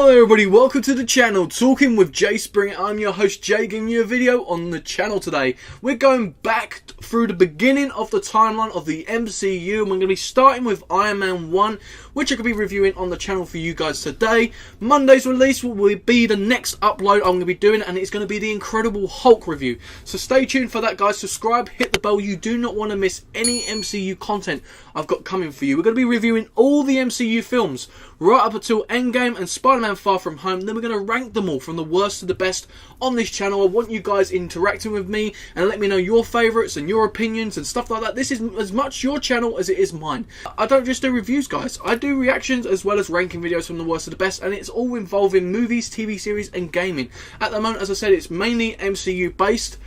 Hello everybody, welcome to the channel, Talking with Jay Springett. I'm your host Jay, giving you a video on the channel today. We're going back through the beginning of the timeline of the MCU, and we're going to be starting with Iron Man 1, which I'm going to be reviewing on the channel for you guys today. Monday's release will be the next upload I'm going to be doing, and it's going to be the Incredible Hulk review. So stay tuned for that, guys. Subscribe, hit the bell. You do not want to miss any MCU content I've got coming for you. We're going to be reviewing all the MCU films right up until Endgame and Spider-Man Far From Home. Then we're going to rank them all from the worst to the best on this channel. I want you guys interacting with me and let me know your favourites and your opinions and stuff like that. This is as much your channel as it is mine. I don't just do reviews, guys. I do reactions as well as ranking videos from the worst to the best, and it's all involving movies, TV series and gaming. At the moment, as I said, it's mainly MCU based,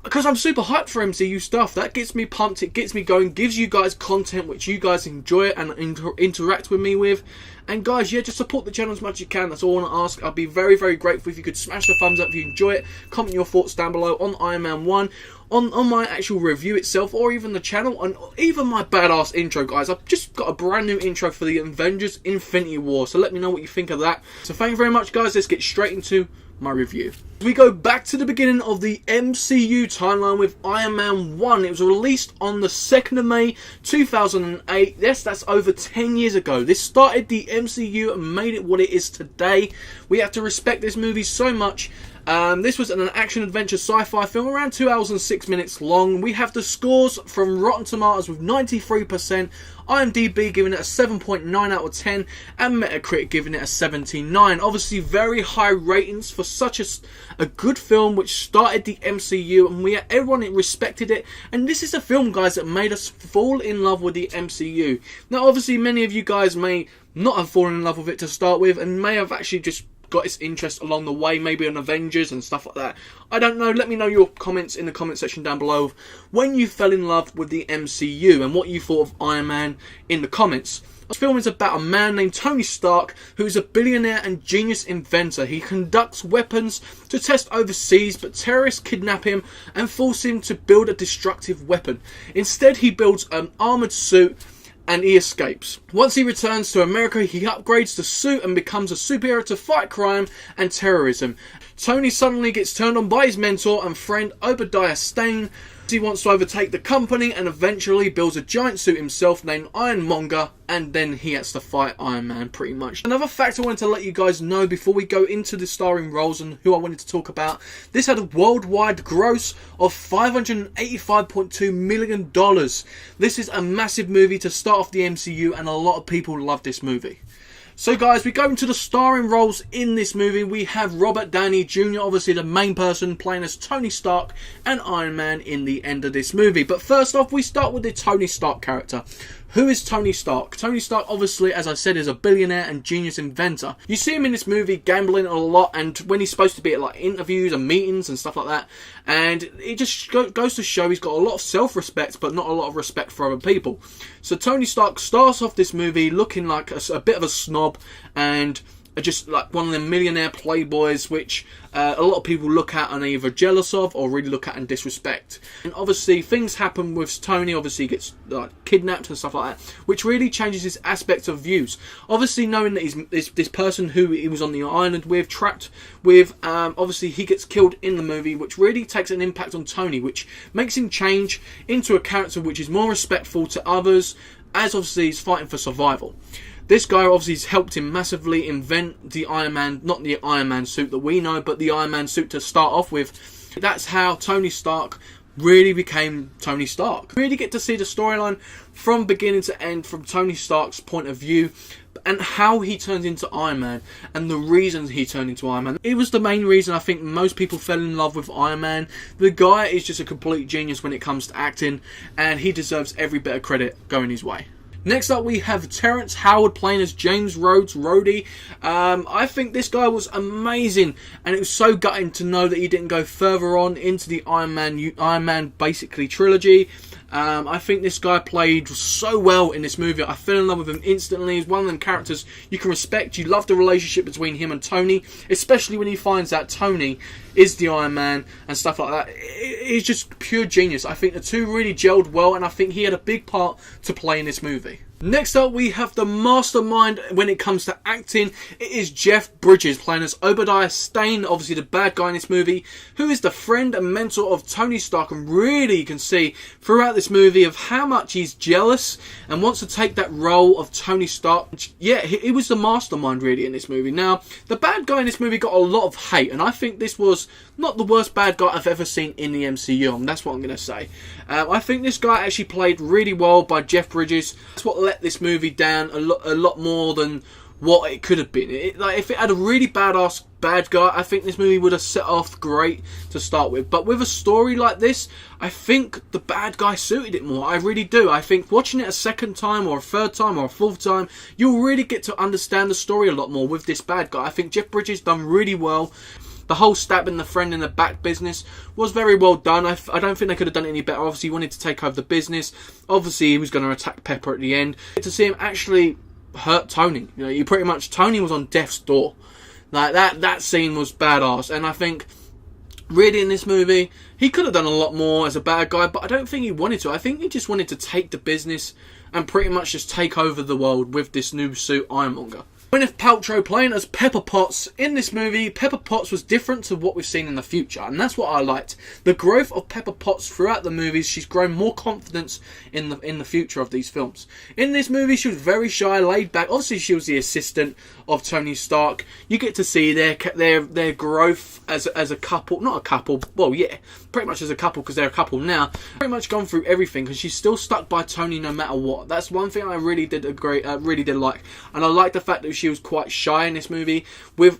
because I'm super hyped for MCU stuff. That gets me pumped, it gets me going, gives you guys content which you guys enjoy and interact with me with. And guys, yeah, just support the channel as much as you can. That's all I want to ask. I'd be very, very grateful if you could smash the thumbs up if you enjoy it. Comment your thoughts down below on Iron Man 1, on my actual review itself, or even the channel, and even my badass intro, guys. I've just got a brand new intro for the Avengers Infinity War, so let me know what you think of that. So thank you very much, guys. Let's get straight into my review. We go back to the beginning of the MCU timeline with Iron Man 1. It was released on the 2nd of May 2008. Yes, that's over 10 years ago. This started the MCU and made it what it is today. We have to respect this movie so much. This was an action-adventure sci-fi film around 2 hours and 6 minutes long. We have the scores from Rotten Tomatoes with 93%, IMDb giving it a 7.9 out of 10, and Metacritic giving it a 79. Obviously, very high ratings for such a good film which started the MCU, and everyone respected it. And this is a film, guys, that made us fall in love with the MCU. Now, obviously, many of you guys may not have fallen in love with it to start with, and may have actually just got its interest along the way, maybe on Avengers and stuff like that. I don't know. Let me know your comments in the comment section down below of when you fell in love with the MCU and what you thought of Iron Man in the comments. This film is about a man named Tony Stark, who is a billionaire and genius inventor. He conducts weapons to test overseas, but terrorists kidnap him and force him to build a destructive weapon. Instead, he builds an armoured suit and he escapes. Once he returns to America, he upgrades the suit and becomes a superhero to fight crime and terrorism. Tony suddenly gets turned on by his mentor and friend Obadiah Stane. He wants to overtake the company and eventually builds a giant suit himself named Ironmonger, and then he has to fight Iron Man pretty much. Another fact I wanted to let you guys know before we go into the starring roles and who I wanted to talk about, this had a worldwide gross of $585.2 million. This is a massive movie to start off the MCU, and a lot of people love this movie. So guys, we go into the starring roles in this movie. We have Robert Downey Jr., obviously the main person, playing as Tony Stark and Iron Man in the end of this movie. But first off, we start with the Tony Stark character. Who is Tony Stark? Tony Stark, obviously, as I said, is a billionaire and genius inventor. You see him in this movie gambling a lot, and when he's supposed to be at like interviews and meetings and stuff like that. And it just goes to show he's got a lot of self-respect, but not a lot of respect for other people. So Tony Stark starts off this movie looking like a bit of a snob and just like one of the millionaire playboys, which a lot of people look at and are either jealous of or really look at and disrespect. And obviously things happen with Tony. Obviously he gets kidnapped and stuff like that, which really changes his aspects of views. Obviously knowing that he's this person who he was on the island with, trapped with, obviously he gets killed in the movie, which really takes an impact on Tony, which makes him change into a character which is more respectful to others, as obviously he's fighting for survival. This guy obviously has helped him massively invent the Iron Man, not the Iron Man suit that we know, but the Iron Man suit to start off with. That's how Tony Stark really became Tony Stark. We really get to see the storyline from beginning to end from Tony Stark's point of view, and how he turned into Iron Man and the reasons he turned into Iron Man. It was the main reason I think most people fell in love with Iron Man. The guy is just a complete genius when it comes to acting, and he deserves every bit of credit going his way. Next up, we have Terrence Howard playing as James Rhodes, Rhodey. I think this guy was amazing, and it was so gutting to know that he didn't go further on into the Iron Man basically trilogy. I think this guy played so well in this movie. I fell in love with him instantly. He's one of them characters you can respect. You love the relationship between him and Tony, especially when he finds out Tony is the Iron Man and stuff like that. He's just pure genius. I think the two really gelled well, and I think he had a big part to play in this movie. Next up, we have the mastermind when it comes to acting. It is Jeff Bridges playing as Obadiah Stane, obviously the bad guy in this movie, who is the friend and mentor of Tony Stark, and really you can see throughout this movie of how much he's jealous and wants to take that role of Tony Stark. Yeah, he was the mastermind really in this movie. Now, the bad guy in this movie got a lot of hate, and I think this was not the worst bad guy I've ever seen in the MCU, and that's what I'm going to say. I think this guy actually played really well by Jeff Bridges. That's what let this movie down a lot more than what it could have been. If it had a really badass bad guy, I think this movie would have set off great to start with. But with a story like this, I think the bad guy suited it more. I really do. I think watching it a second time or a third time or a fourth time, you'll really get to understand the story a lot more with this bad guy. I think Jeff Bridges done really well. The whole stabbing the friend in the back business was very well done. I don't think they could have done it any better. Obviously, he wanted to take over the business. Obviously, he was going to attack Pepper at the end. To see him actually hurt Tony. You know, Tony was on death's door. Like, that scene was badass. And I think, really in this movie, he could have done a lot more as a bad guy, but I don't think he wanted to. I think he just wanted to take the business and pretty much just take over the world with this new suit, Ironmonger. Gwyneth Paltrow playing as Pepper Potts. In this movie, Pepper Potts was different to what we've seen in the future, and that's what I liked. The growth of Pepper Potts throughout the movies, she's grown more confidence in the future of these films. In this movie, she was very shy, laid back. Obviously, she was the assistant of Tony Stark. You get to see their growth as a couple. Not a couple, well, yeah, pretty much as a couple, because they're a couple now. Pretty much gone through everything, because she's still stuck by Tony no matter what. That's one thing I really did like. And I like the fact that she was quite shy in this movie with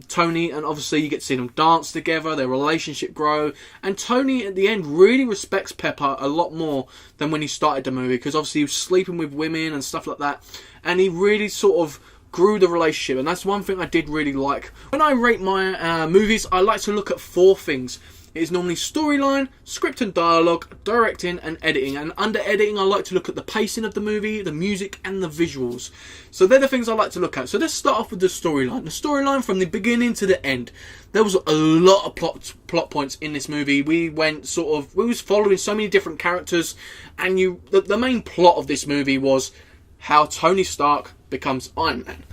Tony, and obviously you get to see them dance together, their relationship grow, and Tony at the end really respects Pepper a lot more than when he started the movie, because obviously he was sleeping with women and stuff like that, and he really sort of grew the relationship, and that's one thing I did really like. When I rate my movies, I like to look at 4 things. It is normally storyline, script and dialogue, directing and editing. And under editing, I like to look at the pacing of the movie, the music and the visuals. So they're the things I like to look at. So let's start off with the storyline. The storyline from the beginning to the end. There was a lot of plot points in this movie. We was following so many different characters, and the main plot of this movie was how Tony Stark becomes Iron Man.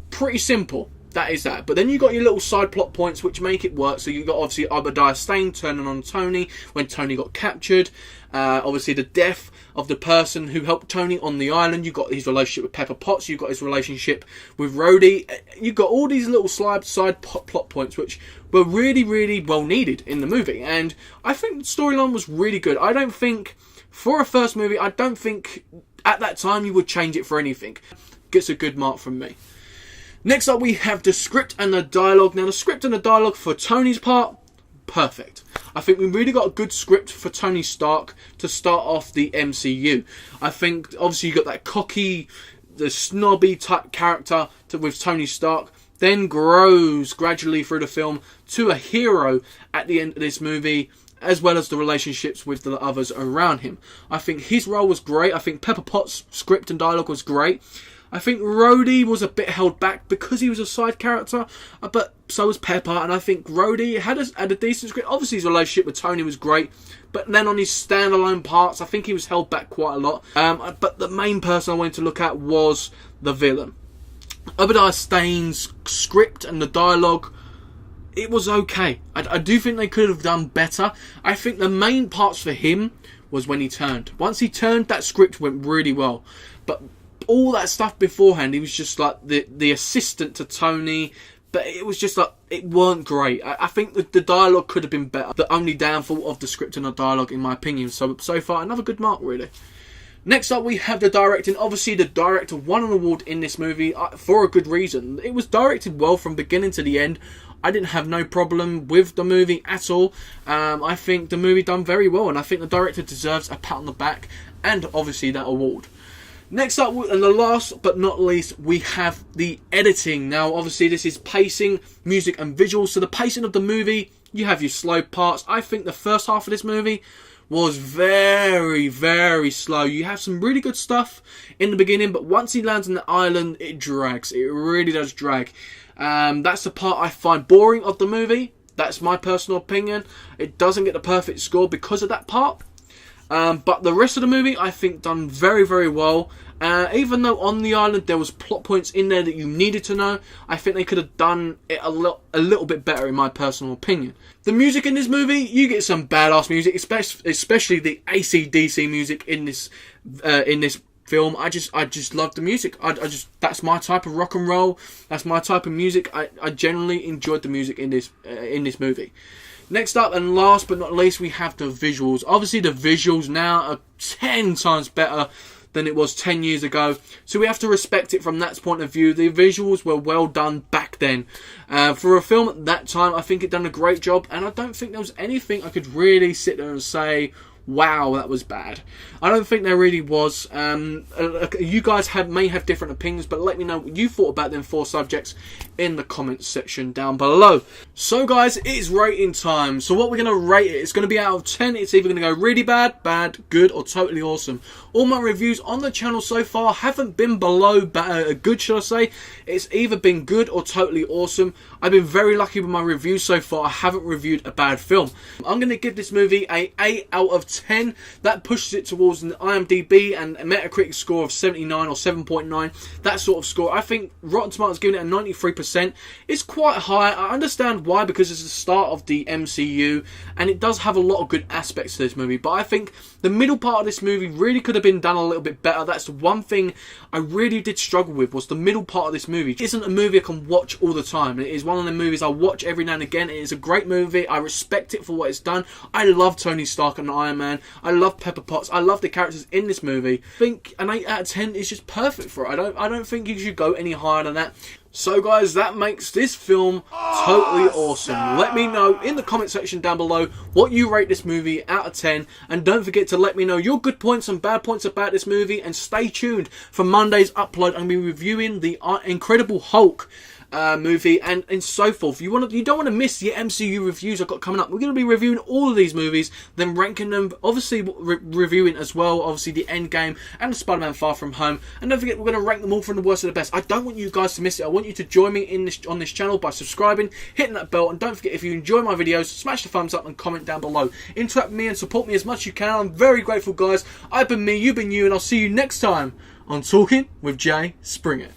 Pretty simple. That is that. But then you got your little side plot points which make it work. So you got obviously Obadiah Stane turning on Tony when Tony got captured. Obviously the death of the person who helped Tony on the island. You got his relationship with Pepper Potts. You got his relationship with Rhodey. You got all these little side plot points which were really, really well needed in the movie. And I think the storyline was really good. I don't think, for a first movie, I don't think at that time you would change it for anything. Gets a good mark from me. Next up, we have the script and the dialogue. Now, the script and the dialogue for Tony's part, perfect. I think we really got a good script for Tony Stark to start off the MCU. I think, obviously, you got that cocky, the snobby type character with Tony Stark, then grows gradually through the film to a hero at the end of this movie, as well as the relationships with the others around him. I think his role was great. I think Pepper Potts' script and dialogue was great. I think Rhodey was a bit held back because he was a side character, but so was Pepper, and I think Rhodey had a decent script. Obviously his relationship with Tony was great, but then on his standalone parts, I think he was held back quite a lot. But the main person I wanted to look at was the villain. Obadiah Stane's script and the dialogue, it was okay. I do think they could have done better. I think the main parts for him was when he turned. Once he turned, that script went really well. But all that stuff beforehand, he was just like the assistant to Tony, but it was just like, it weren't great. I think the dialogue could have been better. The only downfall of the script and the dialogue, in my opinion. So far, another good mark, really. Next up, we have the directing. Obviously, the director won an award in this movie for a good reason. It was directed well from beginning to the end. I didn't have no problem with the movie at all. I think the movie done very well, and I think the director deserves a pat on the back and obviously that award. Next up, and the last but not least, we have the editing. Now, obviously, this is pacing, music and visuals. So the pacing of the movie, you have your slow parts. I think the first half of this movie was very, very slow. You have some really good stuff in the beginning, but once he lands on the island, it drags. It really does drag. That's the part I find boring of the movie. That's my personal opinion. It doesn't get the perfect score because of that part. But the rest of the movie, I think, done very, very well. Even though on the island there was plot points in there that you needed to know, I think they could have done it a little bit better in my personal opinion. The music in this movie, you get some badass music, especially the AC/DC music in this film. I just love the music. That's my type of rock and roll. That's my type of music. I generally enjoyed the music in this movie. Next up and last but not least, we have the visuals. Obviously the visuals now are 10 times better than it was 10 years ago, so we have to respect it from that point of view. The visuals were well done back then. For a film at that time, I think it done a great job, and I don't think there was anything I could really sit there and say, wow, that was bad. I don't think there really was. You guys may have different opinions, but let me know what you thought about them 4 subjects in the comments section down below. So guys, it is rating time. So what we're going to rate it, it's going to be out of 10. It's either going to go really bad, good, or totally awesome. All my reviews on the channel so far haven't been below good, should I say. It's either been good or totally awesome. I've been very lucky with my reviews so far. I haven't reviewed a bad film. I'm going to give this movie a 8 out of 10. That pushes it towards an IMDb and a Metacritic score of 79 or 7.9. That sort of score. I think Rotten Tomatoes giving it a 93%. It's quite high. I understand why, because it's the start of the MCU and it does have a lot of good aspects to this movie. But I think the middle part of this movie really could have been done a little bit better. That's the one thing I really did struggle with, was the middle part of this movie. It isn't a movie I can watch all the time. It is one of the movies I watch every now and again. It is a great movie. I respect it for what it's done. I love Tony Stark and Iron Man. I love Pepper Potts. I love the characters in this movie. I think an 8 out of 10 is just perfect for it. I don't think you should go any higher than that. So guys, that makes this film totally awesome. Let me know in the comment section down below what you rate this movie out of 10. And don't forget to let me know your good points and bad points about this movie. And stay tuned for Monday's upload. I'm going to be reviewing the Incredible Hulk movie and so forth. You don't want to miss the MCU reviews I've got coming up. We're going to be reviewing all of these movies, then ranking them, obviously reviewing as well, obviously the Endgame and the Spider-Man Far From Home. And don't forget, we're going to rank them all from the worst to the best. I don't want you guys to miss it. I want you to join me on this channel by subscribing, hitting that bell, and don't forget, if you enjoy my videos, smash the thumbs up and comment down below. Interact with me and support me as much as you can. I'm very grateful, guys. I've been me, you've been you, and I'll see you next time on Talking with Jay Springett.